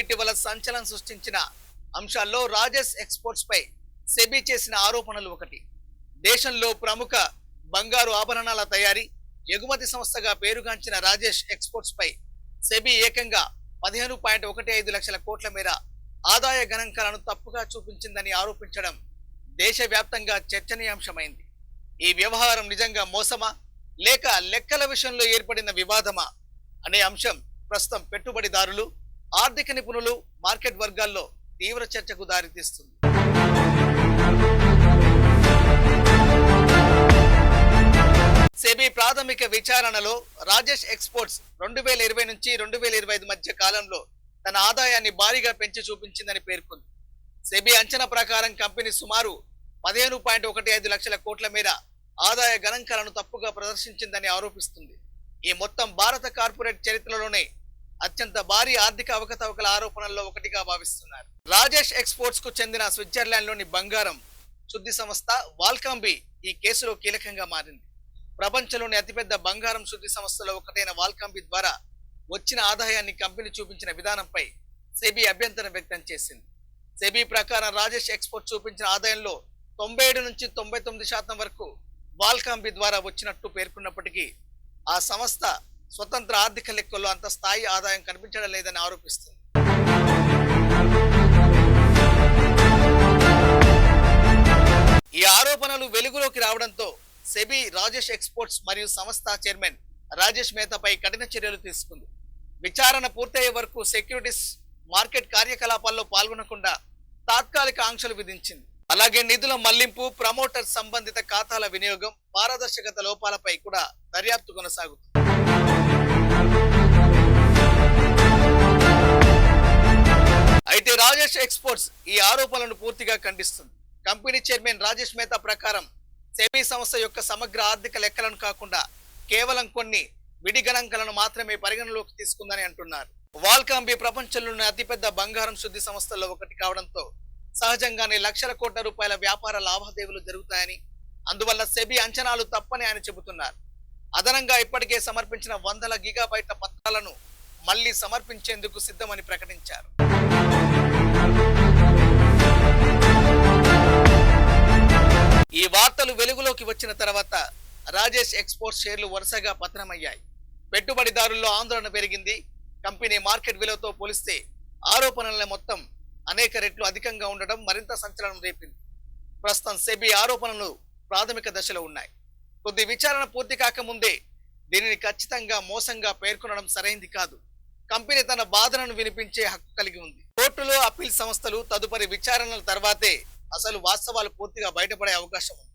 ఇటీవల సంచలనం సృష్టించిన అంశాల్లో రాజేష్ ఎక్స్పోర్ట్స్ పై సెబీ చేసిన ఆరోపణలు ఒకటి. దేశంలో ప్రముఖ బంగారు ఆభరణాల తయారీ ఎగుమతి సంస్థగా పేరుగాంచిన రాజేష్ ఎక్స్పోర్ట్స్ పై సెబీ ఏకంగా 15.15 లక్షల కోట్ల మేర ఆదాయ గణాంకాలను తప్పుగా చూపించిందని ఆరోపించడం దేశవ్యాప్తంగా చర్చనీయాంశమైంది. ఈ వ్యవహారం నిజంగా మోసమా లేక లెక్కల విషయంలో ఏర్పడిన వివాదమా అనే అంశం ప్రస్తుతం పెట్టుబడిదారులు, ఆర్థిక నిపుణులు, మార్కెట్ వర్గాల్లో తీవ్ర చర్చకు దారితీస్తుంది. సెబీ ప్రాథమిక విచారణలో రాజేష్ ఎక్స్పోర్ట్స్ 2020 నుంచి 2025 మధ్య కాలంలో తన ఆదాయాన్ని భారీగా పెంచి చూపించిందని పేర్కొంది. సెబీ అంచనా ప్రకారం కంపెనీ సుమారు 15.15 లక్షల కోట్ల మేర ఆదాయ గణాంకాలను తప్పుగా ప్రదర్శించిందని ఆరోపిస్తుంది. ఈ మొత్తం భారత కార్పొరేట్ చరిత్రలోనే అత్యంత భారీ ఆర్థిక అవకతవకల ఆరోపణల్లో ఒకటిగా భావిస్తున్నారు. రాజేష్ ఎక్స్పోర్ట్స్ కు చెందిన స్విట్జర్లాండ్లోని బంగారం శుద్ధి సంస్థ వాల్కాంబీ ఈ కేసులో కీలకంగా మారింది. ప్రపంచంలోని అతిపెద్ద బంగారం శుద్ధి సంస్థలో ఒకటైన వాల్కాంబీ ద్వారా వచ్చిన ఆదాయాన్ని కంపెనీ చూపించిన విధానంపై సెబీ అభ్యంతరం వ్యక్తం చేసింది. సెబీ ప్రకారం రాజేష్ ఎక్స్పోర్ట్ చూపించిన ఆదాయంలో 97 నుంచి 99% వరకు వాల్కాంబీ ద్వారా వచ్చినట్టు పేర్కొన్నప్పటికీ ఆ సంస్థ స్వతంత్ర ఆర్థిక లెక్కల్లో అంత స్థాయి ఆదాయం కనిపించడం లేదని ఆరోపిస్తుంది. ఈ ఆరోపణలు వెలుగులోకి రావడంతో సెబీ రాజేష్ ఎక్స్పోర్ట్స్ మరియు సంస్థ చైర్మన్ రాజేష్ మెహతాపై కఠిన చర్యలు తీసుకుంది. విచారణ పూర్తయ్యే వరకు సెక్యూరిటీస్ మార్కెట్ కార్యకలాపాల్లో పాల్గొనకుండా తాత్కాలిక ఆంక్షలు విధించింది. అలాగే నిధుల మళ్లింపు, ప్రమోటర్ సంబంధిత ఖాతాల వినియోగం, పారదర్శకత లోపాలపై కూడా దర్యాప్తు కొనసాగుతుంది. అయితే రాజేష్ ఎక్స్పోర్ట్స్ ఈ ఆరోపణలను పూర్తిగా ఖండిస్తుంది. కంపెనీ చైర్మన్ రాజేష్ మెహతా ప్రకారం సెబీ సంస్థ యొక్క సమగ్ర ఆర్థిక లెక్కలను కాకుండా కేవలం కొన్ని విడి గణాంకాలను మాత్రమే పరిగణలోకి తీసుకుందని అంటున్నారు. వాల్కాంబీ ప్రపంచంలోని అతిపెద్ద బంగారం శుద్ధి సంస్థల్లో ఒకటి కావడంతో సహజంగానే లక్షల కోట్ల రూపాయల వ్యాపార లావాదేవీలు జరుగుతాయని, అందువల్ల సెబీ అంచనాలు తప్పని ఆయన చెబుతున్నారు. అదనంగా ఇప్పటికే సమర్పించిన 100 గిగాబైట్ల పత్రాలను మళ్లీ సమర్పించేందుకు సిద్ధమని ప్రకటించారు. ఈ వార్తలు వెలుగులోకి వచ్చిన తర్వాత రాజేష్ ఎక్స్పోర్ట్స్ షేర్లు వరుసగా పతనమయ్యాయి. పెట్టుబడిదారుల్లో ఆందోళన పెరిగింది. కంపెనీ మార్కెట్ విలువతో పోలిస్తే ఆరోపణల మొత్తం అనేక రెట్లు అధికంగా ఉండడం మరింత సంచలనం రేపింది. ప్రస్తుతం సెబీ ఆరోపణలు ప్రాథమిక దశలో ఉన్నాయి. కొద్ది విచారణ పూర్తి కాకముందే దీనిని ఖచ్చితంగా మోసంగా పేర్కొనడం సరైంది కాదు. కంపెనీ తన బాధలను వినిపించే హక్కు కలిగి ఉంది. కోర్టులో అప్పీల్ సంస్థలు తదుపరి విచారణల తర్వాతే అసలు వాస్తవాలు పూర్తిగా బయటపడే అవకాశం ఉంది.